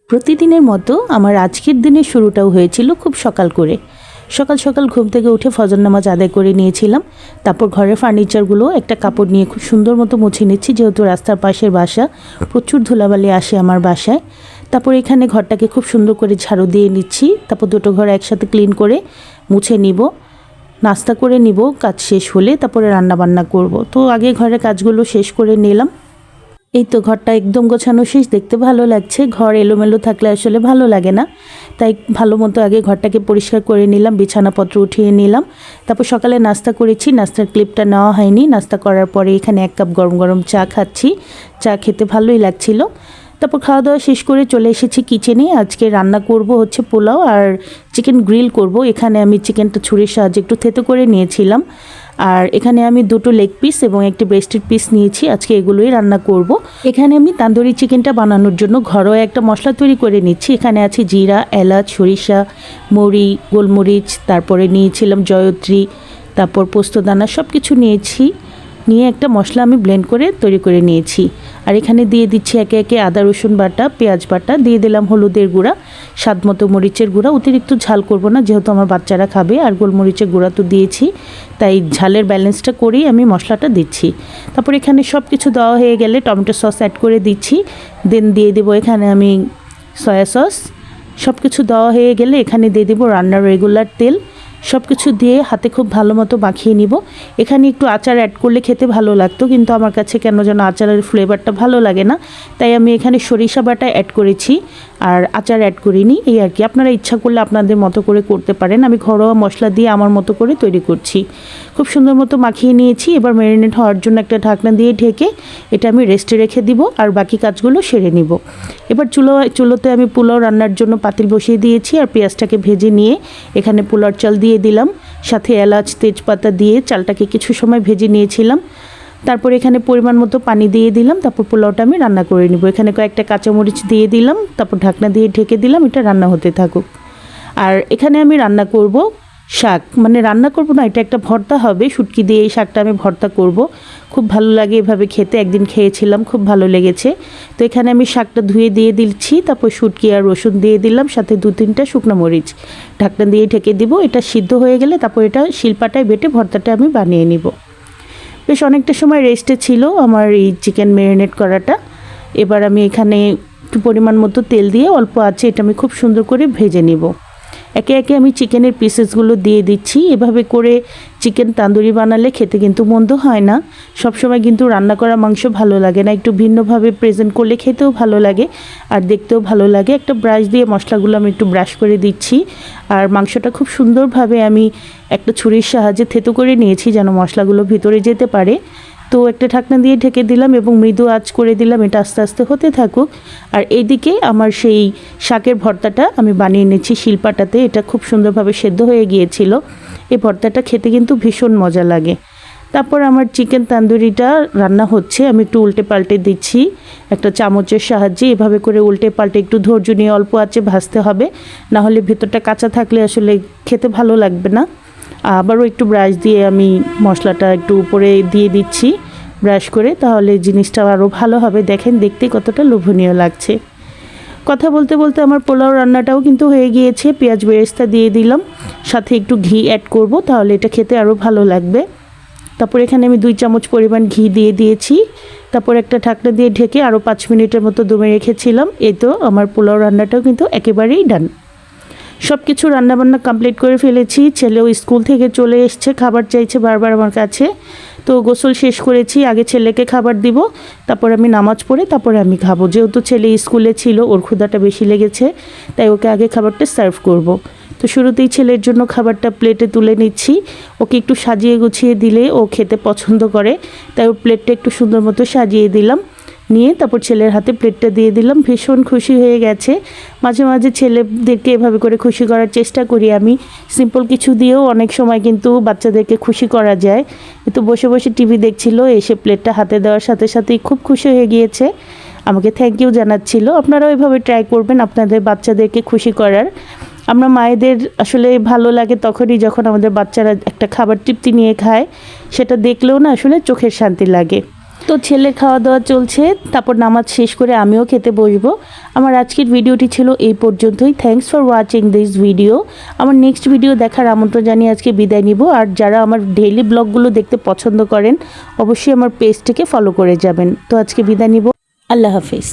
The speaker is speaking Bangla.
প্রতিদিনের মতো আমার আজকের দিনের শুরুটাও হয়েছিল খুব সকাল করে। সকাল সকাল ঘুম থেকে উঠে ফজর নামাজ আদায় করে নিয়েছিলাম। তারপর ঘরের ফার্নিচারগুলো একটা কাপড় নিয়ে খুব সুন্দর মতো মুছে নিচ্ছি, যেহেতু রাস্তার পাশের বাসা, প্রচুর ধুলাবালি আসে আমার বাসায়। তারপর এখানে ঘরটাকে খুব সুন্দর করে ঝাড়ু দিয়ে নিচ্ছি। তারপর দুটো ঘর একসাথে ক্লিন করে মুছে নিব, নাস্তা করে নিব। কাজ শেষ হলে তারপরে রান্না বান্না করব। তো আগে ঘরের কাজগুলো শেষ করে নিলাম। এই তো ঘরটা একদম গোছানো শেষ, দেখতে ভালো লাগছে। ঘর এলোমেলো থাকলে আসলে ভালো লাগে না, তাই ভালো মতো আগে ঘরটাকে পরিষ্কার করে নিলাম, বিছানাপত্র উঠিয়ে নিলাম। তারপর সকালে নাস্তা করেছি, নাস্তার ক্লিপটা নেওয়া হয়নি। নাস্তা করার পরে এখানে 1 কাপ গরম গরম চা খাচ্ছি। চা খেতে ভালোই লাগছিল। তারপর খাওয়া দাওয়া শেষ করে চলে এসেছি কিচেনে। আজকে রান্না করব হচ্ছে পোলাও আর চিকেন গ্রিল করব। এখানে আমি চিকেনটা ছুরির সাহায্যে একটু থেতো করে নিয়েছিলাম। আর এখানে আমি 2টো লেগ পিস এবং একটি ব্রেস্টেড পিস নিয়েছি। আজকে এগুলোই রান্না করব। এখানে আমি তান্দুরি চিকেনটা বানানোর জন্য ঘরোয়া একটা মশলা তৈরি করে নিচ্ছি। এখানে আছে জিরা, এলাচ, সরিষা, মৌরি, গোলমরিচ, তারপরে নিয়েছিলাম জয়ত্রী, তারপর পোস্তদানা, সব কিছু নিয়েছি। নিয়ে একটা মশলা আমি ব্লেন্ড করে তৈরি করে নিয়েছি। আর এখানে দিয়ে দিচ্ছি একে একে আদা রসুন বাটা, পেঁয়াজ বাটা, দিয়ে দিলাম হলুদের গুঁড়া, স্বাদ মতো মরিচের গুঁড়া। অতিরিক্ত ঝাল করব না, যেহেতু আমার বাচ্চারা খাবে। আর গোলমরিচের গুঁড়া তো দিয়েছি, তাই ঝালের ব্যালেন্সটা করেই আমি মশলাটা দিচ্ছি। তারপর এখানে সব কিছু দেওয়া হয়ে গেলে টমেটো সস অ্যাড করে দিচ্ছি। দেন দিয়ে দেবো এখানে আমি সয়া সস। সব কিছু দেওয়া হয়ে গেলে এখানে দিয়ে দেবো রান্নার রেগুলার তেল। সব কিছু দিয়ে হাতে খুব ভালো মতো মাখিয়ে নিব। এখানে একটু আচার অ্যাড করলে খেতে ভালো লাগতো, কিন্তু আমার কাছে কেন যেন আচারের ফ্লেভারটা ভালো লাগে না, তাই আমি এখানে সরিষা বাটা অ্যাড করেছি আর আচার অ্যাড করিনি। এই আর কি, আপনারা ইচ্ছা করলে আপনাদের মতো করে করতে পারেন। আমি ঘরোয়া মশলা দিয়ে আমার মতো করে তৈরি করছি। খুব সুন্দর মতো মাখিয়ে নিয়েছি। এবার ম্যারিনেট হওয়ার জন্য একটা ঢাকনা দিয়ে ঢেকে এটা আমি রেস্টে রেখে দিব, আর বাকি কাজগুলো সেরে নিব। এবার চুলোতে আমি পোলাও রান্নার জন্য পাতিল বসিয়ে দিয়েছি, আর পেঁয়াজটাকে ভেজে নিয়ে এখানে পোলাওর চাল দিয়ে দিলাম, সাথে এলাচ তেজপাতা দিয়ে চালটাকে কিছু সময় ভেজে নিয়েছিলাম। তারপর এখানে পরিমাণ মতো পানি দিয়ে দিলাম। তারপর পোলাওটা আমি রান্না করে নিব। এখানে কয়েকটা কাঁচামরিচ দিয়ে দিলাম, তারপর ঢাকনা দিয়ে ঢেকে দিলাম, এটা রান্না হতে থাকুক। আর এখানে আমি রান্না করব শাক, মানে রান্না করব না, এটা একটা ভর্তা হবে। শুটকি দিয়ে এই শাকটা আমি ভর্তা করব। খুব ভালো লাগে এভাবে খেতে, একদিন খেয়েছিলাম, খুব ভালো লেগেছে। তো এখানে আমি শাকটা ধুয়ে দিয়ে দিচ্ছি, তারপর শুটকি আর রসুন দিয়ে দিলাম, সাথে 2-3টা শুকনো মরিচ। ঢাকনা দিয়ে ঢেকে দিব। এটা সিদ্ধ হয়ে গেলে তারপর এটা শিলপাটায় বেটে ভর্তাটা আমি বানিয়ে নিব। বেশ অনেকটা সময় রেস্টে ছিল আমার এই চিকেন ম্যারিনেট করাটা। এবার আমি এখানে একটু পরিমাণ মতো তেল দিয়ে অল্প আছে এটা আমি খুব সুন্দর করে ভেজে নিব। একে একে আমি চিকেনের পিসেসগুলো দিয়ে দিচ্ছি। এভাবে করে চিকেন তান্দুরি বানালে খেতে কিন্তু মন্দ হয় না। সবসময় কিন্তু রান্না করা মাংস ভালো লাগে না, একটু ভিন্নভাবে প্রেজেন্ট করলে খেতেও ভালো লাগে আর দেখতেও ভালো লাগে। একটা ব্রাশ দিয়ে মশলাগুলো আমি একটু ব্রাশ করে দিচ্ছি। আর মাংসটা খুব সুন্দরভাবে আমি একটা ছুরির সাহায্যে থেতো করে নিয়েছি, যেন মশলাগুলো ভিতরে যেতে পারে। তো একটা ঢাকনা দিয়ে ঢেকে দিলাম এবং মৃদু আঁচ করে দিলাম, এটা আস্তে আস্তে হতে থাকুক। আর এইদিকে আমার সেই শাকের ভর্তাটা আমি বানিয়ে নিচ্ছি শিলপাটাতে। এটা খুব সুন্দরভাবে সেদ্ধ হয়ে গিয়েছিল। এই ভর্তাটা খেতে কিন্তু ভীষণ মজা লাগে। তারপর আমার চিকেন তান্দুরিটা রান্না হচ্ছে, আমি একটু উল্টে পাল্টে দিচ্ছি একটা চামচের সাহায্যে। এভাবে করে উল্টে পাল্টে একটু ধৈর্য নিয়ে অল্প আঁচে ভাজতে হবে, না হলে ভেতরটা কাঁচা থাকলে আসলে খেতে ভালো লাগবে না। আবারও একটু ব্রাশ দিয়ে আমি মশলাটা একটু উপরে দিয়ে দিচ্ছি ব্রাশ করে, তাহলে জিনিসটা আরও ভালো হবে। দেখেন দেখতে কতটা লোভনীয় লাগছে। কথা বলতে বলতে আমার পোলাও রান্নাটাও কিন্তু হয়ে গিয়েছে। পেঁয়াজ বেরেস্তা দিয়ে দিলাম, সাথে একটু ঘি অ্যাড করব, তাহলে এটা খেতে আরও ভালো লাগবে। তারপর এখানে আমি 2 চামচ পরিমাণ ঘি দিয়ে দিয়েছি। তারপর একটা ঢাকনা দিয়ে ঢেকে আরও 5 মিনিটের মতো দমে রেখেছিলাম। এই তো আমার পোলাও রান্নাটাও কিন্তু একেবারেই ডান। সব কিছু রান্নাবান্না কমপ্লিট করে ফেলেছি। ছেলেও স্কুল থেকে চলে এসছে, খাবার চাইছে বারবার আমার কাছে। তো গোসল শেষ করেছি, আগে ছেলেকে খাবার দিব, তারপর আমি নামাজ পড়ে তারপরে আমি খাবো। যেহেতু ছেলে স্কুলে ছিল, ওর ক্ষুধাটা বেশি লেগেছে, তাই ওকে আগে খাবারটা সার্ভ করব। তো শুরুতেই ছেলের জন্য খাবারটা প্লেটে তুলে নিচ্ছি। ওকে একটু সাজিয়ে গুছিয়ে দিলে ও খেতে পছন্দ করে, তাই ওর প্লেটটা একটু সুন্দর মতো সাজিয়ে দিলাম। নিয়ে তারপর ছেলের হাতে প্লেটটা দিয়ে দিলাম। ভীষণ খুশি হয়ে গেছে। মাঝে মাঝে ছেলেদেরকে এভাবে করে খুশি করার চেষ্টা করি আমি। সিম্পল কিছু দিয়েও অনেক সময় কিন্তু বাচ্চাদেরকে খুশি করা যায়। কিন্তু বসে বসে টিভি দেখছিল, এসে প্লেটটা হাতে দেওয়ার সাথে সাথেই খুব খুশি হয়ে গিয়েছে, আমাকে থ্যাংক ইউ জানাচ্ছিল। আপনারাও এভাবে ট্রাই করবেন আপনাদের বাচ্চাদেরকে খুশি করার। আমরা মায়েদের আসলে ভালো লাগে তখনই যখন আমাদের বাচ্চারা একটা খাবার তৃপ্তি নিয়ে খায়, সেটা দেখলেও না আসলে চোখের শান্তি লাগে। তো ছেলের খাওয়া দাওয়া চলছে, তারপর নামাজ শেষ করে আমিও খেতে বসবো। আমার আজকের ভিডিওটি ছিল এই পর্যন্তই। Thanks for watching this video. আমার নেক্সট ভিডিও দেখার আমন্ত্রণ জানিয়ে আজকে বিদায় নিব। আর যারা আমার ডেইলি ব্লগগুলো দেখতে পছন্দ করেন অবশ্যই আমার পেজটিকে ফলো করে যাবেন। তো আজকে বিদায় নিব। আল্লাহ হাফিজ।